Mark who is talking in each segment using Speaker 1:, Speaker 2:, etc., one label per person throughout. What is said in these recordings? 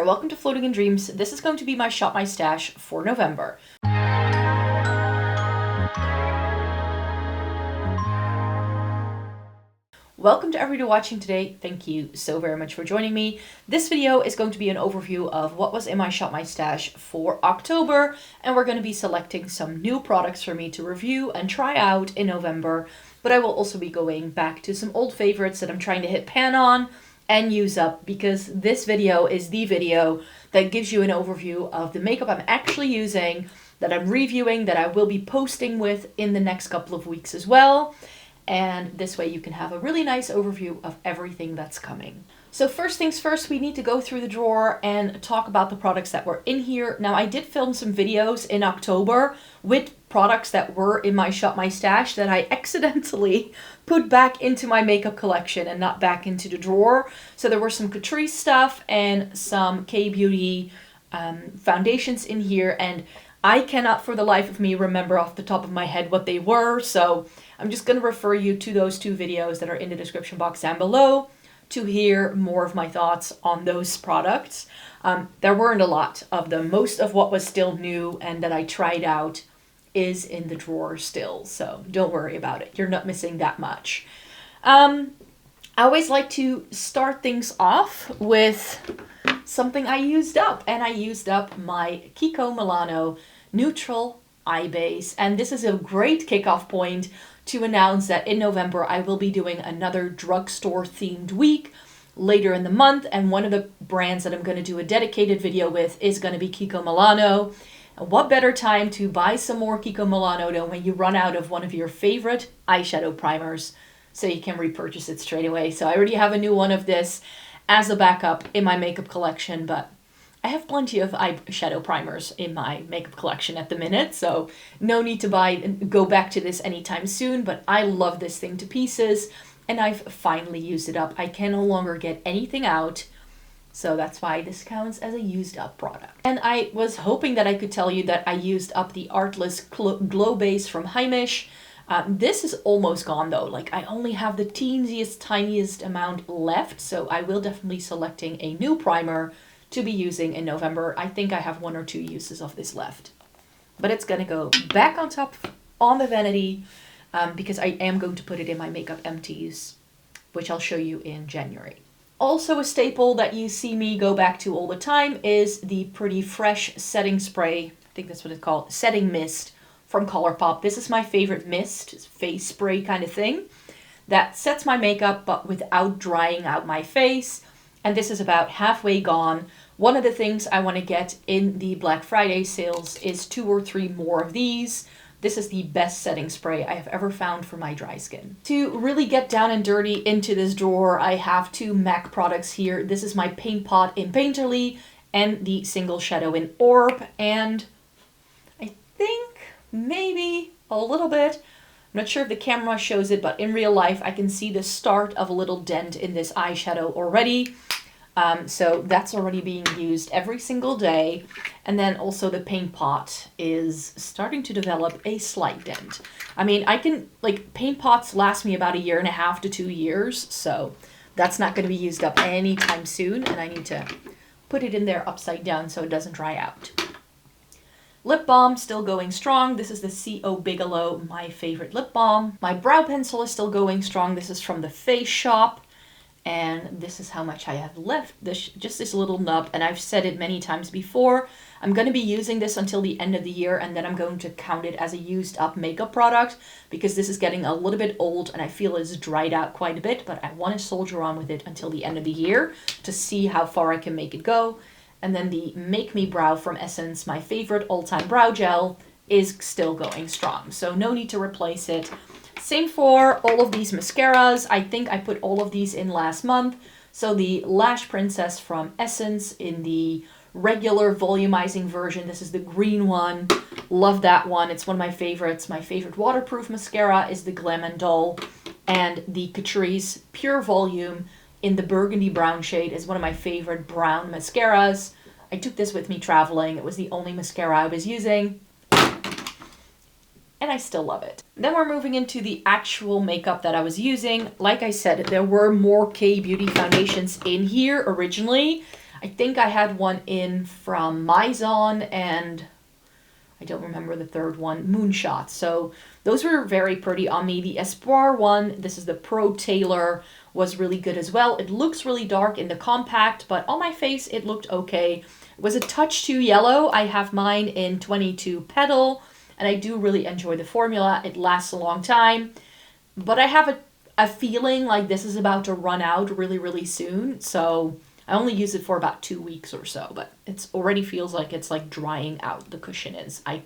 Speaker 1: welcome to Floating in Dreams. This is going to be my Shop My Stash for November. Welcome to everybody watching today. Thank you so very much for joining me. This video is going to be an overview of what was in my Shop My Stash for October, and we're going to be selecting some new products for me to review and try out in November, but I will also be going back to some old favorites that I'm trying to hit pan on and use up, because this video is the video that gives you an overview of the makeup I'm actually using, that I'm reviewing, that I will be posting with in the next couple of weeks as well. And this way you can have a really nice overview of everything that's coming. So first things first, we need to go through the drawer and talk about the products that were in here. Now, I did film some videos in October with products that were in my Shop My Stash that I accidentally put back into my makeup collection and not back into the drawer. So there were some Catrice stuff and some K-Beauty foundations in here, and I cannot for the life of me remember off the top of my head what they were. So I'm just going to refer you to those two videos that are in the description box down below to hear more of my thoughts on those products. There weren't a lot of them. Most of what was still new and that I tried out is in the drawer still, so don't worry about it. You're not missing that much. I always like to start things off with something I used up, and I used up my Kiko Milano Neutral Eye Base, and this is a great kickoff point to announce that in November I will be doing another drugstore themed week later in the month, and one of the brands that I'm going to do a dedicated video with is going to be Kiko Milano. And what better time to buy some more Kiko Milano than when you run out of one of your favorite eyeshadow primers, so you can repurchase it straight away. So I already have a new one of this as a backup in my makeup collection, but I have plenty of eyeshadow primers in my makeup collection at the minute, so no need to go back to this anytime soon, but I love this thing to pieces, and I've finally used it up. I can no longer get anything out, so that's why this counts as a used up product. And I was hoping that I could tell you that I used up the Artless Glow Base from Heimish. This is almost gone though. Like, I only have the teeniest, tiniest amount left, so I will definitely be selecting a new primer to be using in November. I think I have 1 or 2 uses of this left. But it's going to go back on top on the vanity because I am going to put it in my makeup empties, which I'll show you in January. Also a staple that you see me go back to all the time is the Pretty Fresh setting spray. I think that's what it's called. Setting mist from Colourpop. This is my favorite mist, face spray kind of thing, that sets my makeup but without drying out my face. And this is about halfway gone. One of the things I want to get in the Black Friday sales is 2 or 3 more of these. This is the best setting spray I have ever found for my dry skin. To really get down and dirty into this drawer, I have 2 MAC products here. This is my Paint Pot in Painterly and the Single Shadow in Orb. And I think maybe a little bit, I'm not sure if the camera shows it, but in real life I can see the start of a little dent in this eyeshadow already. So that's already being used every single day. And then also the Paint Pot is starting to develop a slight dent. I mean, Paint Pots last me about 1.5 to 2 years, so that's not going to be used up anytime soon, and I need to put it in there upside down so it doesn't dry out. Lip balm still going strong. This is the C.O. Bigelow, my favorite lip balm. My brow pencil is still going strong. This is from the Face Shop. And this is how much I have left, just this little nub, and I've said it many times before. I'm going to be using this until the end of the year, and then I'm going to count it as a used up makeup product, because this is getting a little bit old and I feel it's dried out quite a bit, but I want to soldier on with it until the end of the year to see how far I can make it go. And then the Make Me Brow from Essence, my favorite all-time brow gel, is still going strong, so no need to replace it. Same for all of these mascaras. I think I put all of these in last month. So the Lash Princess from Essence in the regular volumizing version. This is the green one. Love that one. It's one of my favorites. My favorite waterproof mascara is the Glam & Dull. And the Catrice Pure Volume in the burgundy brown shade is one of my favorite brown mascaras. I took this with me traveling. It was the only mascara I was using, and I still love it. Then we're moving into the actual makeup that I was using. Like I said, there were more K-Beauty foundations in here originally. I think I had one in from Mizon, and I don't remember the third one, Moonshot. So those were very pretty on me. The Espoir one, this is the Pro Tailor, was really good as well. It looks really dark in the compact, but on my face it looked okay. It was a touch too yellow. I have mine in 22 Petal, and I do really enjoy the formula. It lasts a long time, but I have a feeling like this is about to run out really, really soon. So I only use it for about 2 weeks or so, but it's already feels like it's like drying out, the cushion is. I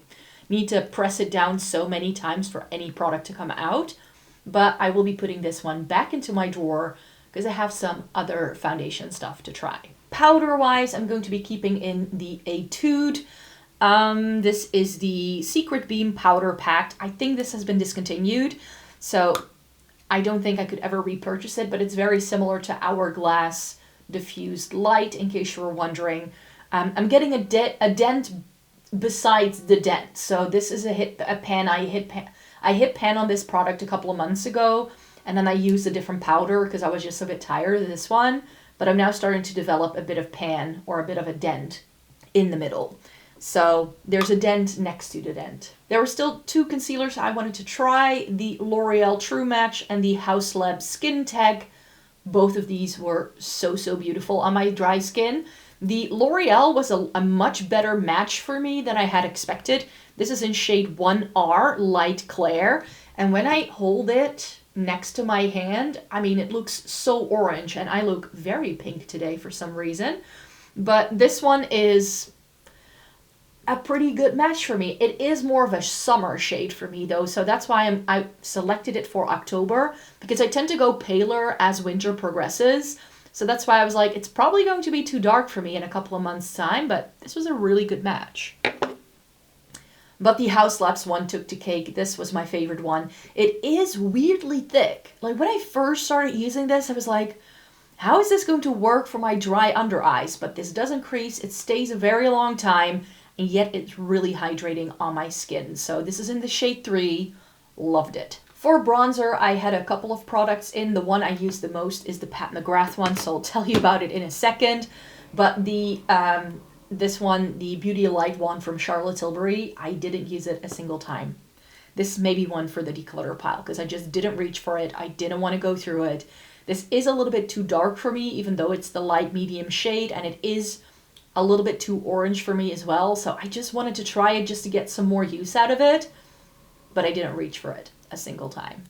Speaker 1: need to press it down so many times for any product to come out, but I will be putting this one back into my drawer because I have some other foundation stuff to try. Powder-wise, I'm going to be keeping in the Etude. This is the Secret Beam Powder Packed. I think this has been discontinued, so I don't think I could ever repurchase it, but it's very similar to Hourglass Diffused Light, in case you were wondering. I'm getting a dent besides the dent. So this is a pan. I hit pan on this product a couple of months ago, and then I used a different powder because I was just a bit tired of this one. But I'm now starting to develop a bit of pan, or a bit of a dent in the middle. So there's a dent next to the dent. There were still 2 concealers I wanted to try, the L'Oreal True Match and the Hauslabs Skin Tech. Both of these were so, so beautiful on my dry skin. The L'Oreal was a much better match for me than I had expected. This is in shade 1R, Light Clair. And when I hold it next to my hand, I mean, it looks so orange, and I look very pink today for some reason. But this one is a pretty good match for me. It is more of a summer shade for me though, so that's why I selected it for October, because I tend to go paler as winter progresses. So that's why I was like, it's probably going to be too dark for me in a couple of months' time, but this was a really good match. But the Hauslabs one took the cake. This was my favorite one. It is weirdly thick. Like when I first started using this, I was like, how is this going to work for my dry under eyes? But this doesn't crease. It stays a very long time, and yet it's really hydrating on my skin. So this is in the shade 3. Loved it. For bronzer, I had a couple of products in. The one I use the most is the Pat McGrath one, so I'll tell you about it in a second. But the this one, the Beauty Light one from Charlotte Tilbury, I didn't use it a single time. This may be one for the declutter pile because I just didn't reach for it. I didn't want to go through it. This is a little bit too dark for me, even though it's the light medium shade, and it is a little bit too orange for me as well. So I just wanted to try it just to get some more use out of it, but I didn't reach for it a single time.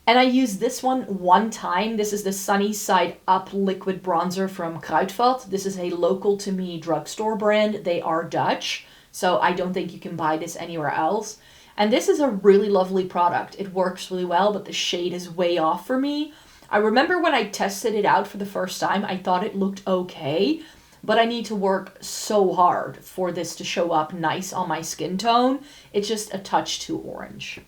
Speaker 1: And I used this one time. This is the Sunny Side Up liquid bronzer from Kruidvat. This is a local to me drugstore brand. They are Dutch, so I don't think you can buy this anywhere else. And this is a really lovely product. It works really well, but the shade is way off for me. I remember when I tested it out for the first time, I thought it looked okay, but I need to work so hard for this to show up nice on my skin tone. It's just a touch too orange.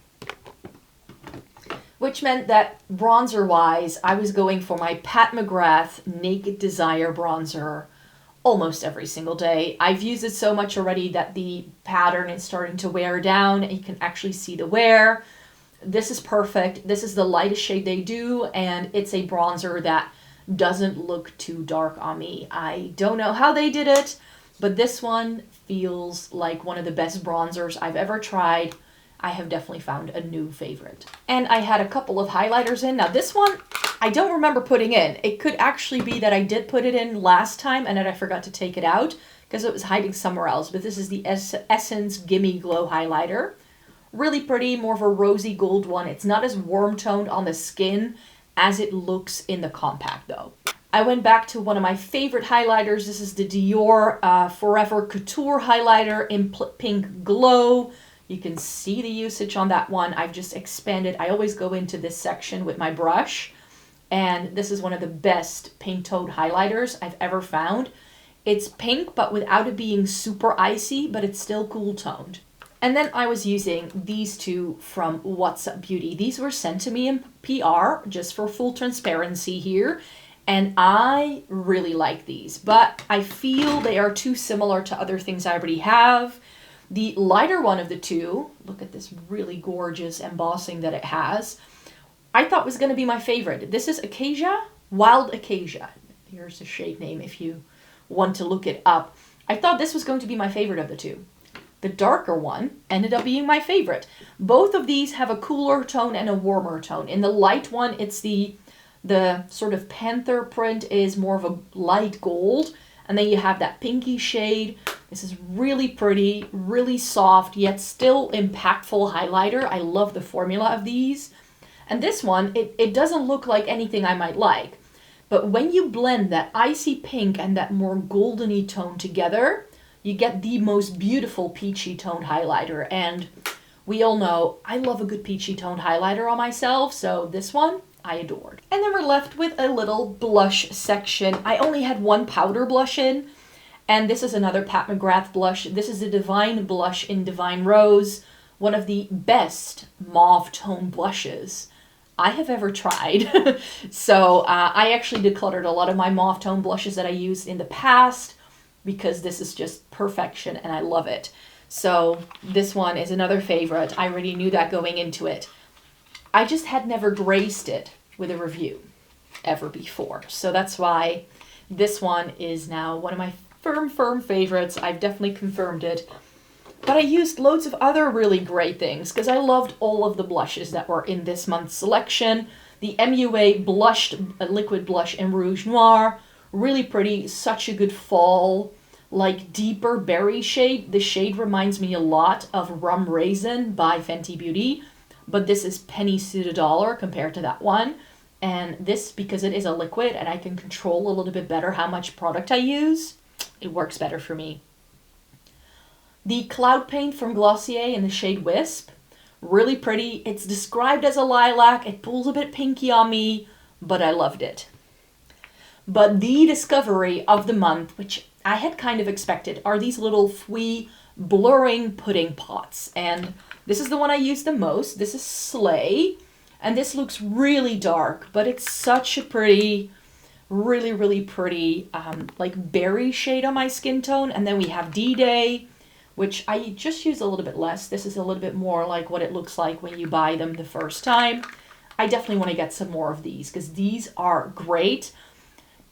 Speaker 1: Which meant that bronzer-wise, I was going for my Pat McGrath Naked Desire bronzer almost every single day. I've used it so much already that the pattern is starting to wear down, and you can actually see the wear. This is perfect. This is the lightest shade they do, and it's a bronzer that doesn't look too dark on me. I don't know how they did it, but this one feels like one of the best bronzers I've ever tried. I have definitely found a new favorite. And I had a couple of highlighters in. Now this one, I don't remember putting in. It could actually be that I did put it in last time and that I forgot to take it out because it was hiding somewhere else. But this is the Essence Gimme Glow highlighter. Really pretty, more of a rosy gold one. It's not as warm toned on the skin as it looks in the compact though. I went back to one of my favorite highlighters. This is the Dior Forever Couture highlighter in Pink Glow. You can see the usage on that one. I've just expanded. I always go into this section with my brush, and this is one of the best pink-toned highlighters I've ever found. It's pink, but without it being super icy, but it's still cool-toned. And then I was using these two from What's Up Beauty. These were sent to me in PR, just for full transparency here, and I really like these, but I feel they are too similar to other things I already have. The lighter one of the two, look at this really gorgeous embossing that it has, I thought was going to be my favorite. This is Acacia, Wild Acacia. Here's the shade name if you want to look it up. I thought this was going to be my favorite of the two. The darker one ended up being my favorite. Both of these have a cooler tone and a warmer tone. In the light one, it's the sort of panther print is more of a light gold. And then you have that pinky shade. This is really pretty, really soft, yet still impactful highlighter. I love the formula of these. And this one, it doesn't look like anything I might like. But when you blend that icy pink and that more goldeny tone together, you get the most beautiful peachy toned highlighter. And we all know I love a good peachy toned highlighter on myself, so this one I adored. And then we're left with a little blush section. I only had one powder blush in, and this is another Pat McGrath blush. This is a Divine blush in Divine Rose, one of the best mauve tone blushes I have ever tried. So I actually decluttered a lot of my mauve tone blushes that I used in the past because this is just perfection and I love it. So this one is another favorite. I already knew that going into it. I just had never graced it with a review ever before. So that's why this one is now one of my firm favorites. I've definitely confirmed it. But I used loads of other really great things because I loved all of the blushes that were in this month's selection. The MUA blushed liquid blush in Rouge Noir. Really pretty, such a good fall, like deeper berry shade. The shade reminds me a lot of Rum Raisin by Fenty Beauty, but this is pennies to the dollar compared to that one. And this, because it is a liquid and I can control a little bit better how much product I use, it works better for me. The Cloud Paint from Glossier in the shade Wisp, really pretty. It's described as a lilac. It pulls a bit pinky on me, but I loved it. But the discovery of the month, which I had kind of expected, are these little Fui blurring pudding pots. And this is the one I use the most. This is Slay. And this looks really dark, but it's such a pretty, really pretty, like berry shade on my skin tone. And then we have D-Day, which I just use a little bit less. This is a little bit more like what it looks like when you buy them the first time. I definitely want to get some more of these because these are great.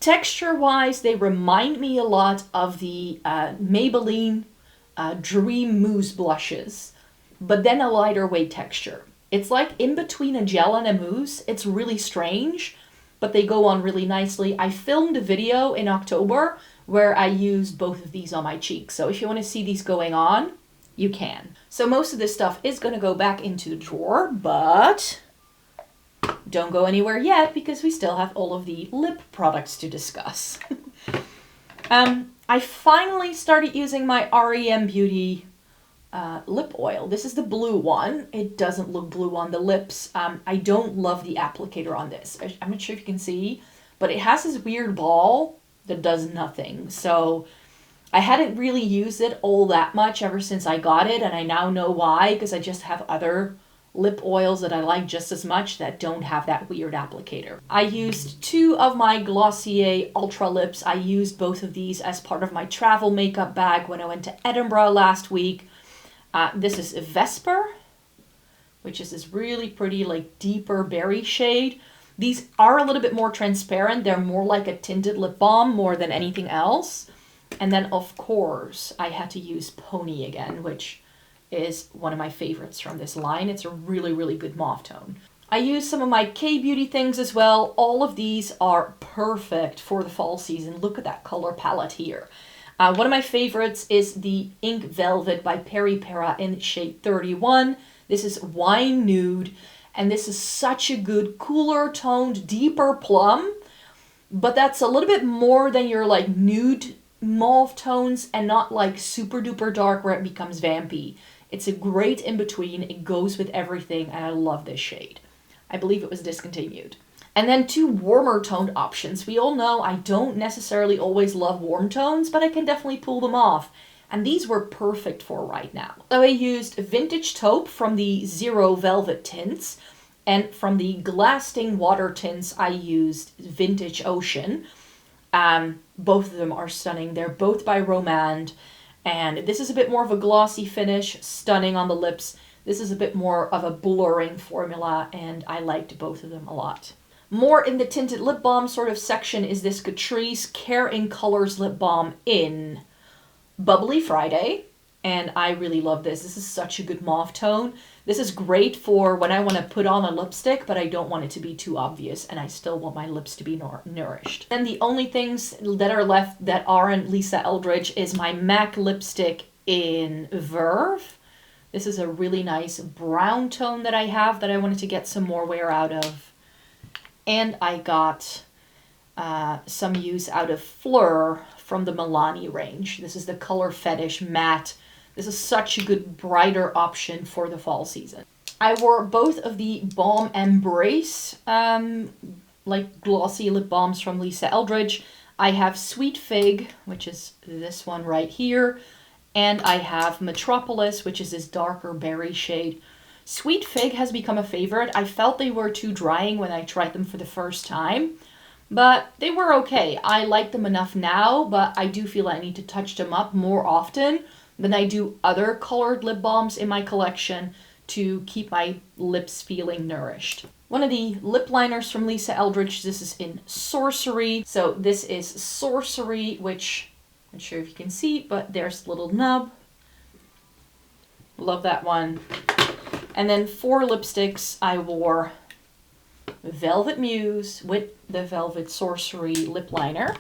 Speaker 1: Texture-wise, they remind me a lot of the Maybelline Dream Mousse blushes, but then a lighter weight texture. It's like in between a gel and a mousse. It's really strange, but they go on really nicely. I filmed a video in October where I used both of these on my cheeks. So if you want to see these going on, you can. So most of this stuff is going to go back into the drawer, but don't go anywhere yet because we still have all of the lip products to discuss. I finally started using my REM Beauty lip oil. This is the blue one. It doesn't look blue on the lips. I don't love the applicator on this. I'm not sure if you can see, but it has this weird ball that does nothing. So I hadn't really used it all that much ever since I got it, and I now know why, because I just have other lip oils that I like just as much that don't have that weird applicator. I used 2 of my Glossier Ultra Lips. I used both of these as part of my travel makeup bag when I went to Edinburgh last week. This is Vesper, which is this really pretty, like deeper berry shade. These are a little bit more transparent. They're more like a tinted lip balm more than anything else. And then, of course, I had to use Pony again, which is one of my favorites from this line. It's a really good mauve tone. I used some of my K-Beauty things as well. All of these are perfect for the fall season. Look at that color palette here. One of my favorites is the Ink Velvet by Peri Pera in shade 31. This is Wine Nude, and this is such a good, cooler toned, deeper plum, but that's a little bit more than your like nude mauve tones and not like super duper dark where it becomes vampy. It's a great in-between. It goes with everything, and I love this shade. I believe it was discontinued. And then 2 warmer toned options. We all know I don't necessarily always love warm tones, but I can definitely pull them off. And these were perfect for right now. So I used Vintage Taupe from the Zero Velvet tints, and from the Glasting Water tints, I used Vintage Ocean. Both of them are stunning. They're both by Romand. And this is a bit more of a glossy finish, stunning on the lips. This is a bit more of a blurring formula, and I liked both of them a lot. More in the tinted lip balm sort of section is this Catrice Care in Colors lip balm in Bubbly Friday. And I really love this. This is such a good mauve tone. This is great for when I want to put on a lipstick, but I don't want it to be too obvious, and I still want my lips to be nourished. And the only things that are left that aren't Lisa Eldridge is my MAC lipstick in Verve. This is a really nice brown tone that I have that I wanted to get some more wear out of. And I got some use out of Fleur from the Milani range. This is the Color Fetish Matte. This is such a good brighter option for the fall season. I wore both of the Balm Embrace like glossy lip balms from Lisa Eldridge. I have Sweet Fig, which is this one right here, and I have Metropolis, which is this darker berry shade. Sweet Fig has become a favorite. I felt they were too drying when I tried them for the first time, but they were okay. I like them enough now, but I do feel I need to touch them up more often than I do other colored lip balms in my collection to keep my lips feeling nourished. One of the lip liners from Lisa Eldridge, this is in Sorcery. So this is Sorcery, which I'm not sure if you can see, but there's the little nub. Love that one. And then for lipsticks, I wore Velvet Muse with the Velvet Sorcery lip liner.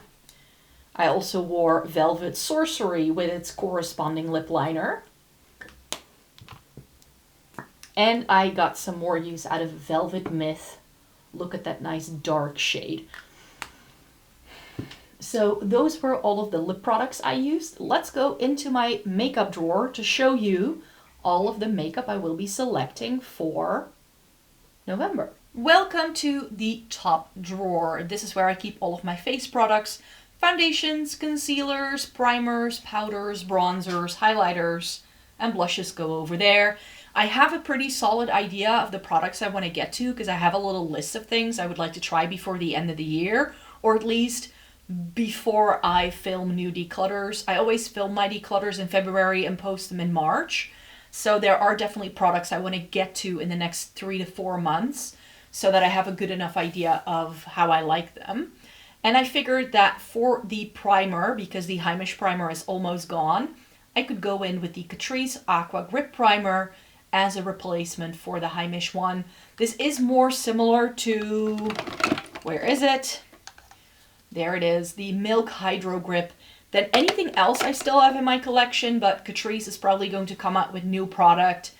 Speaker 1: I also wore Velvet Sorcery with its corresponding lip liner. And I got some more use out of Velvet Myth. Look at that nice dark shade. So those were all of the lip products I used. Let's go into my makeup drawer to show you all of the makeup I will be selecting for November. Welcome to the top drawer. This is where I keep all of my face products. Foundations, concealers, primers, powders, bronzers, highlighters, and blushes go over there. I have a pretty solid idea of the products I want to get to because I have a little list of things I would like to try before the end of the year, or at least before I film new declutters. I always film my declutters in February and post them in March. So there are definitely products I want to get to in the next 3 to 4 months so that I have a good enough idea of how I like them. And I figured that for the primer, because the Heimish primer is almost gone, I could go in with the Catrice Aqua Grip Primer as a replacement for the Heimish one. This is more similar to, where is it? There it is, the Milk Hydro Grip than anything else I still have in my collection, but Catrice is probably going to come out with new product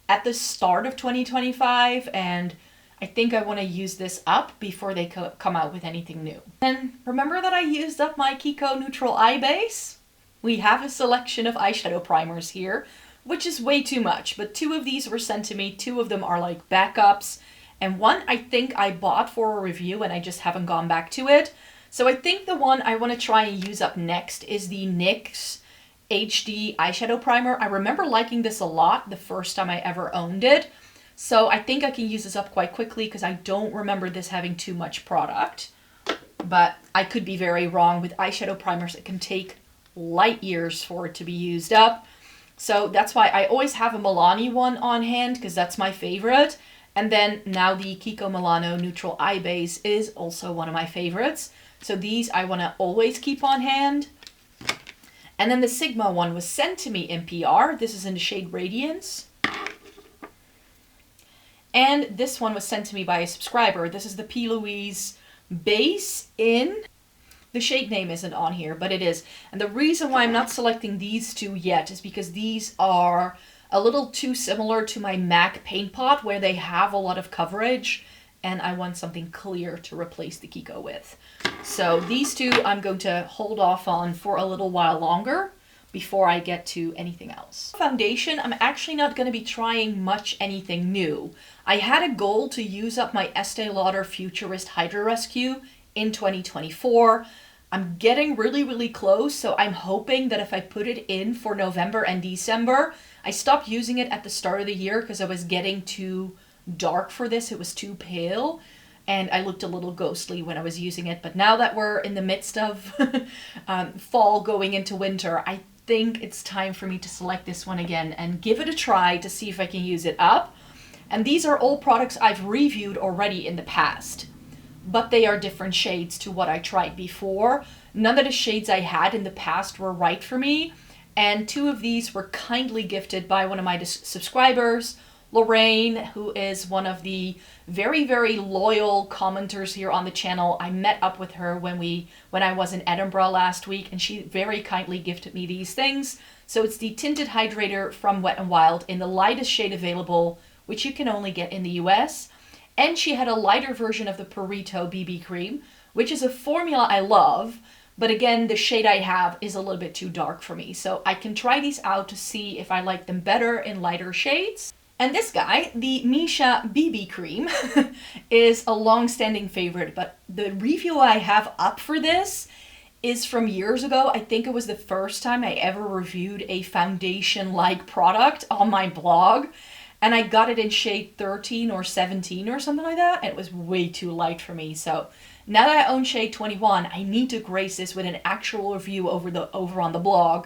Speaker 1: at the start of 2025, and I think I want to use this up before they come out with anything new. And remember that I used up my Kiko Neutral Eye Base? We have a selection of eyeshadow primers here, which is way too much, but 2 of these were sent to me. 2 of them are like backups, and one I think I bought for a review and I just haven't gone back to it. So I think the one I want to try and use up next is the NYX HD eyeshadow primer. I remember liking this a lot the first time I ever owned it. So I think I can use this up quite quickly because I don't remember this having too much product. But I could be very wrong. With eyeshadow primers, it can take light years for it to be used up. So that's why I always have a Milani one on hand because that's my favorite. And then now the Kiko Milano Neutral Eye Base is also one of my favorites. So these I want to always keep on hand. And then the Sigma one was sent to me in PR. This is in the shade Radiance. And this one was sent to me by a subscriber. This is the P. Louise base in, the shade name isn't on here, but it is. And the reason why I'm not selecting these 2 yet is because these are a little too similar to my MAC Paint Pot where they have a lot of coverage and I want something clear to replace the Kiko with. So these 2 I'm going to hold off on for a little while longer before I get to anything else. Foundation, I'm actually not going to be trying much anything new. I had a goal to use up my Estee Lauder Futurist Hydra Rescue in 2024. I'm getting really close, so I'm hoping that if I put it in for November and December, I stopped using it at the start of the year because I was getting too dark for this. It was too pale and I looked a little ghostly when I was using it. But now that we're in the midst of fall going into winter, I think it's time for me to select this one again and give it a try to see if I can use it up. And these are all products I've reviewed already in the past. but they are different shades to what I tried before. None of the shades I had in the past were right for me, and 2 of these were kindly gifted by one of my subscribers, Lorraine, who is one of the very, very loyal commenters here on the channel. I met up with her when I was in Edinburgh last week, and she very kindly gifted me these things. So it's the Tinted Hydrator from Wet n Wild in the lightest shade available, which you can only get in the US. And she had a lighter version of the Purito BB cream, which is a formula I love. But again, the shade I have is a little bit too dark for me. So I can try these out to see if I like them better in lighter shades. And this guy, the Misha BB cream, is a long-standing favorite. But the review I have up for this is from years ago. I think it was the first time I ever reviewed a foundation-like product on my blog. And I got it in shade 13 or 17 or something like that. And it was way too light for me. So now that I own shade 21, I need to grace this with an actual review over on the blog.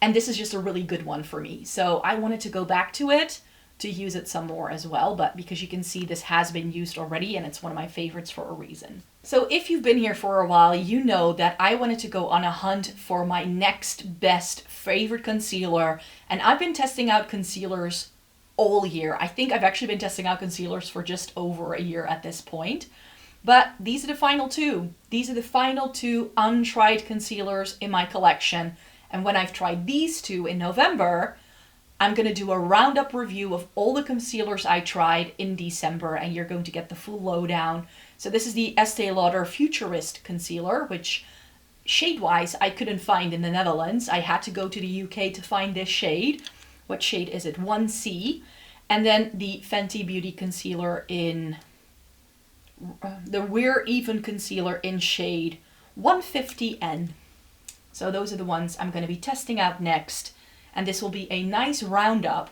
Speaker 1: And this is just a really good one for me. So I wanted to go back to it to use it some more as well. But because you can see this has been used already and it's one of my favorites for a reason. So if you've been here for a while, you know that I wanted to go on a hunt for my next best favorite concealer. And I've been testing out concealers all year. I think I've actually been testing out concealers for just over a year at this point. But these are the final 2. These are the final 2 untried concealers in my collection. And when I've tried these 2 in November, I'm going to do a roundup review of all the concealers I tried in December, and you're going to get the full lowdown. So this is the Estee Lauder Futurist Concealer, which shade-wise I couldn't find in the Netherlands. I had to go to the UK to find this shade. What shade is it? 1C. And then the Fenty Beauty Concealer in the Wear Even Concealer in shade 150N. So those are the ones I'm going to be testing out next. And this will be a nice roundup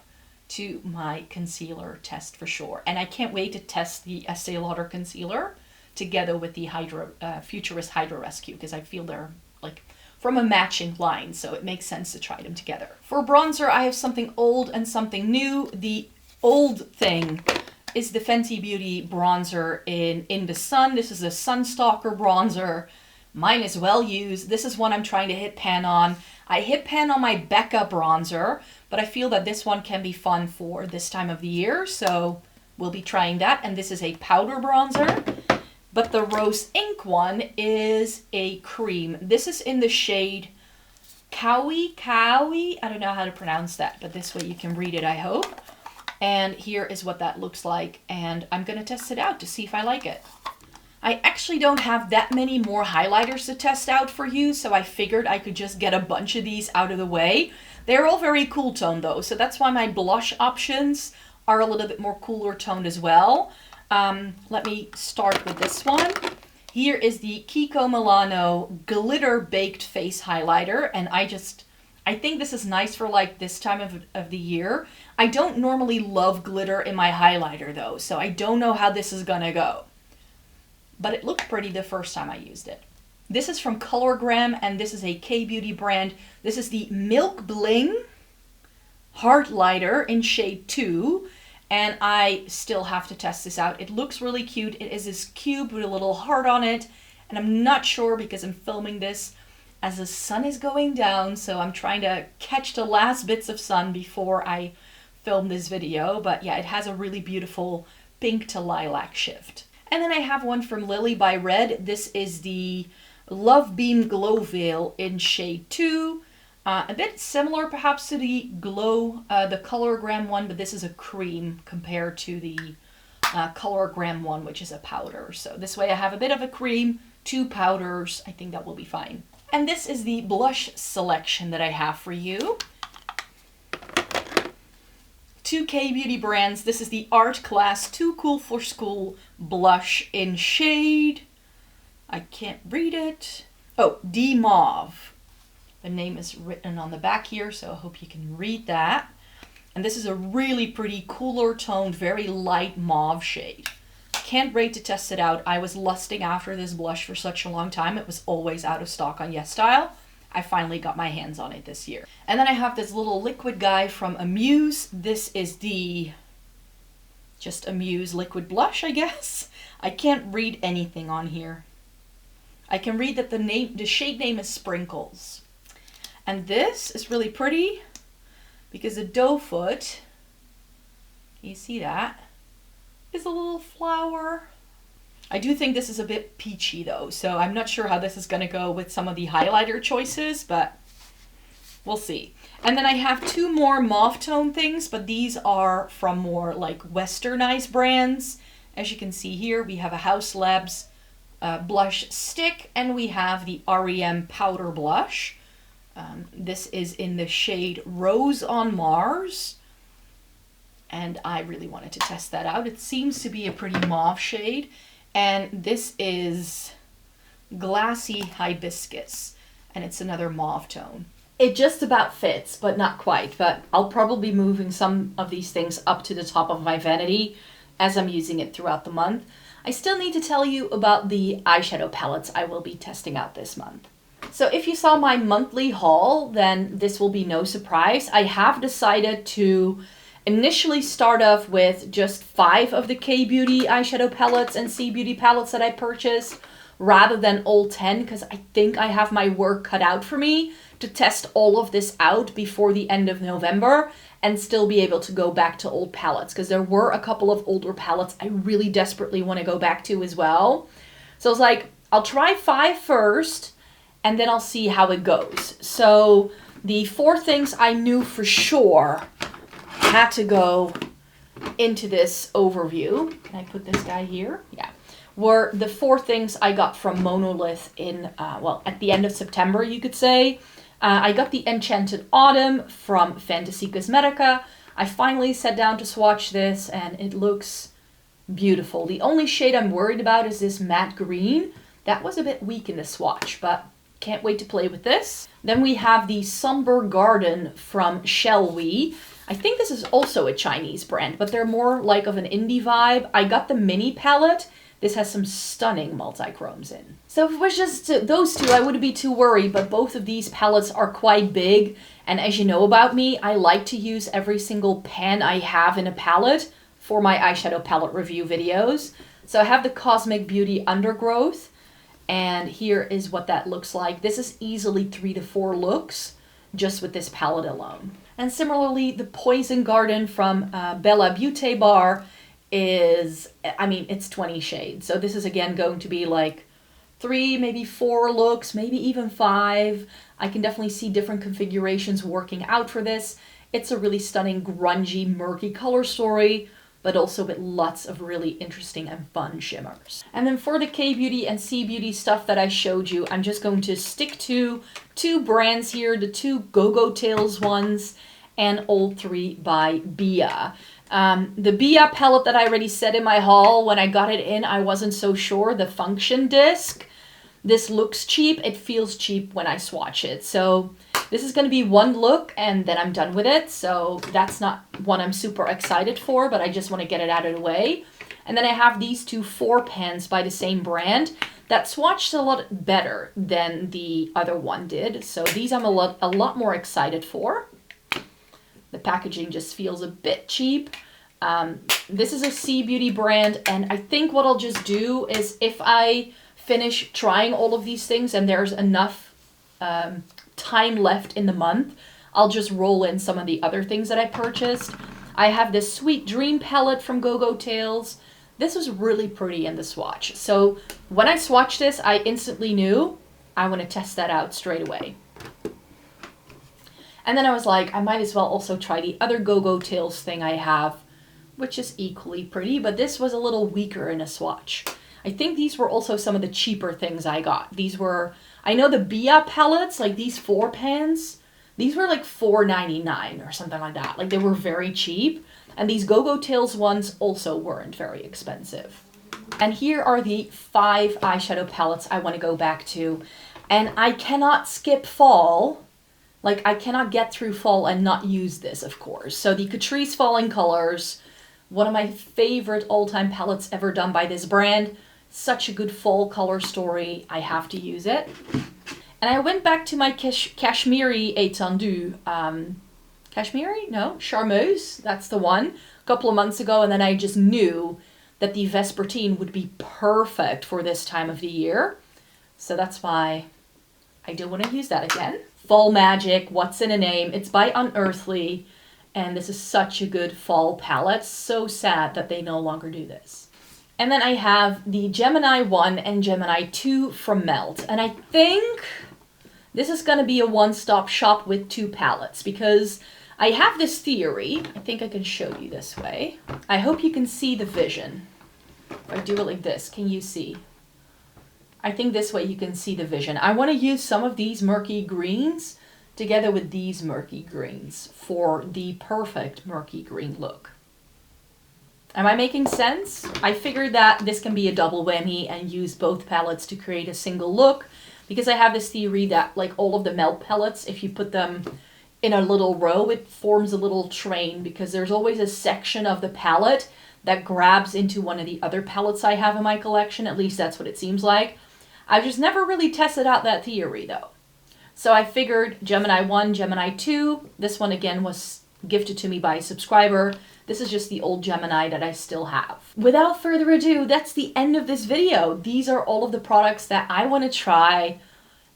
Speaker 1: to my concealer test for sure. And I can't wait to test the Estee Lauder concealer together with the Futurist Hydra Rescue, because I feel they're like from a matching line, so it makes sense to try them together. For bronzer, I have something old and something new. The old thing is the Fenty Beauty bronzer in the Sun. This is a Sunstalker bronzer. Mine is well used. This is one I'm trying to hit pan on. I hit pan on my Becca bronzer, but I feel that this one can be fun for this time of the year, so we'll be trying that. And this is a powder bronzer, but the Rose Ink one is a cream. This is in the shade Kawi. I don't know how to pronounce that, but this way you can read it, I hope. And here is what that looks like, and I'm going to test it out to see if I like it. I actually don't have that many more highlighters to test out for you, so I figured I could just get a bunch of these out of the way. They're all very cool toned though, so that's why my blush options are a little bit more cooler toned as well. Let me start with this one. Here is the Kiko Milano Glitter Baked Face Highlighter, and I think this is nice for like this time of the year. I don't normally love glitter in my highlighter though, so I don't know how this is gonna go. But it looked pretty the first time I used it. This is from Colorgram, and this is a K-Beauty brand. This is the Milk Bling Heart Lighter in shade 2, and I still have to test this out. It looks really cute. It is this cube with a little heart on it, and I'm not sure because I'm filming this as the sun is going down, so I'm trying to catch the last bits of sun before I film this video. But yeah, it has a really beautiful pink to lilac shift. And then I have one from Lily by Red. This is the Love Beam Glow Veil in shade 2. A bit similar perhaps to the Colorgram one, but this is a cream compared to the Colorgram one, which is a powder. So this way I have a bit of a cream, 2 powders. I think that will be fine. And this is the blush selection that I have for you. 2 K-Beauty brands. This is the Art Class Too Cool for School blush in shade, I can't read it. Oh, D Mauve. The name is written on the back here, so I hope you can read that. And this is a really pretty cooler toned, very light mauve shade. Can't wait to test it out. I was lusting after this blush for such a long time. It was always out of stock on YESSTYLE. I finally got my hands on it this year. And then I have this little liquid guy from Amuse. This is the just Amuse liquid blush, I guess. I can't read anything on here. I can read that the shade name is Sprinkles. And this is really pretty because the doe foot, you see that, is a little flower. I do think this is a bit peachy though, so I'm not sure how this is going to go with some of the highlighter choices, but we'll see. And then I have two more mauve tone things, but these are from more like westernized brands. As you can see here, we have a Hauslabs blush stick, and we have the REM powder blush. This is in the shade Rose on Mars, and I really wanted to test that out. It seems to be a pretty mauve shade, and this is Glassy Hibiscus, and it's another mauve tone. It just about fits, but not quite, but I'll probably be moving some of these things up to the top of my vanity as I'm using it throughout the month. I still need to tell you about the eyeshadow palettes I will be testing out this month. So if you saw my monthly haul, then this will be no surprise. I have decided to initially start off with just 5 of the K-Beauty eyeshadow palettes and C-Beauty palettes that I purchased, rather than all 10, because I think I have my work cut out for me to test all of this out before the end of November and still be able to go back to old palettes, because there were a couple of older palettes I really desperately want to go back to as well. So I was like, I'll try 5 first, and then I'll see how it goes. So the 4 things I knew for sure had to go into this overview. Can I put this guy here? Yeah. Were the 4 things I got from Monolith in, well, at the end of September, you could say. I got the Enchanted Autumn from Fantasy Cosmetica. I finally sat down to swatch this, and it looks beautiful. The only shade I'm worried about is this matte green. That was a bit weak in the swatch, but can't wait to play with this. Then we have the Somber Garden from Shall We. I think this is also a Chinese brand, but they're more like of an indie vibe. I got the mini palette. This has some stunning multi-chromes in. So if it was just those 2, I wouldn't be too worried, but both of these palettes are quite big. And as you know about me, I like to use every single pan I have in a palette for my eyeshadow palette review videos. So I have the Cosmic Beauty Undergrowth, and here is what that looks like. This is easily 3 to 4 looks just with this palette alone. And similarly, the Poison Garden from Bella Beauty Bar is, I mean, it's 20 shades. So this is again going to be like 3, maybe 4 looks, maybe even 5. I can definitely see different configurations working out for this. It's a really stunning, grungy, murky color story, but also with lots of really interesting and fun shimmers. And then for the K-Beauty and C-Beauty stuff that I showed you, I'm just going to stick to 2 brands here, the 2 Go-Go Tales ones, and all 3 by Bia. The Bia palette that I already said in my haul, when I got it in, I wasn't so sure. The Function disc. This looks cheap. It feels cheap when I swatch it. So this is going to be 1 look and then I'm done with it. So that's not one I'm super excited for, but I just want to get it out of the way. And then I have these 2 4 pans by the same brand that swatched a lot better than the other one did. So these I'm a lot more excited for. The packaging just feels a bit cheap. This is a C-Beauty brand, and I think what I'll just do is if I finish trying all of these things and there's enough time left in the month, I'll just roll in some of the other things that I purchased. I have this Sweet Dream palette from Go-Go Tales. This was really pretty in the swatch. So when I swatched this, I instantly knew I want to test that out straight away. And then I was like, I might as well also try the other Go-Go Tales thing I have, which is equally pretty, but this was a little weaker in a swatch. I think these were also some of the cheaper things I got. These were, I know the Bia palettes, like these 4 pans, these were like $4.99 or something like that. Like they were very cheap. And these Go-Go Tales ones also weren't very expensive. And here are the 5 eyeshadow palettes I want to go back to. And I cannot skip fall. Like, I cannot get through fall and not use this, of course. So the Catrice Falling Colors, one of my favorite all-time palettes ever done by this brand. Such a good fall color story. I have to use it. And I went back to my Cashmere Étendue. Cashmere? No, Charmeuse. That's the one. A couple of months ago. And then I just knew that the Vespertine would be perfect for this time of the year. So that's why I do want to use that again. Fall Magic, What's in a Name. It's by Unearthly, and this is such a good fall palette. So sad that they no longer do this. And then I have the Gemini 1 and Gemini 2 from Melt. And I think this is going to be a one-stop shop with 2 palettes because I have this theory. I think I can show you this way. I hope you can see the vision. If I do it like this, can you see? I think this way you can see the vision. I want to use some of these murky greens together with these murky greens for the perfect murky green look. Am I making sense? I figured that this can be a double whammy and use both palettes to create a single look because I have this theory that like all of the Melt palettes, if you put them in a little row, it forms a little train because there's always a section of the palette that grabs into one of the other palettes I have in my collection. At least that's what it seems like. I've just never really tested out that theory though. So I figured Gemini 1, Gemini 2. This one again was gifted to me by a subscriber. This is just the old Gemini that I still have. Without further ado, that's the end of this video. These are all of the products that I want to try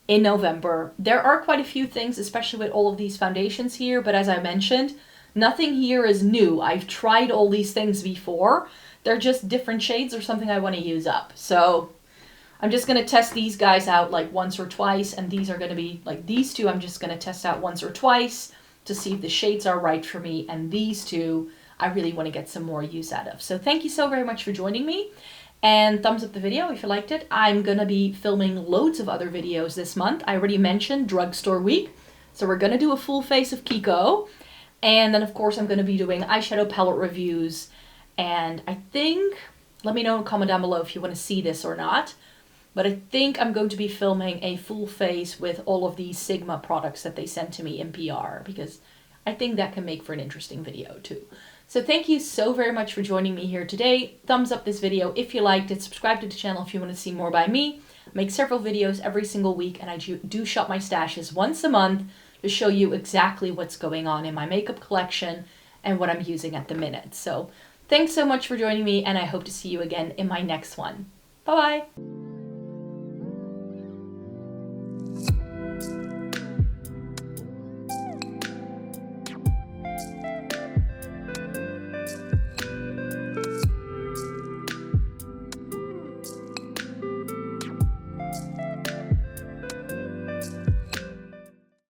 Speaker 1: in November. There are quite a few things, especially with all of these foundations here, but as I mentioned, nothing here is new. I've tried all these things before. They're just different shades or something I want to use up. So I'm just going to test these guys out like once or twice, and these are going to be like these two I'm just going to test out once or twice to see if the shades are right for me, and these two I really want to get some more use out of. So thank you so very much for joining me, and thumbs up the video if you liked it. I'm going to be filming loads of other videos this month. I already mentioned Drugstore Week, so we're going to do a full face of Kiko, and then of course I'm going to be doing eyeshadow palette reviews, and I think, let me know in a comment down below if you want to see this or not. But I think I'm going to be filming a full face with all of these Sigma products that they sent to me in PR, because I think that can make for an interesting video too. So thank you so very much for joining me here today. Thumbs up this video if you liked it. Subscribe to the channel if you want to see more by me. I make several videos every single week, and I do shop my stashes once a month to show you exactly what's going on in my makeup collection and what I'm using at the minute. So thanks so much for joining me, and I hope to see you again in my next one. Bye-bye.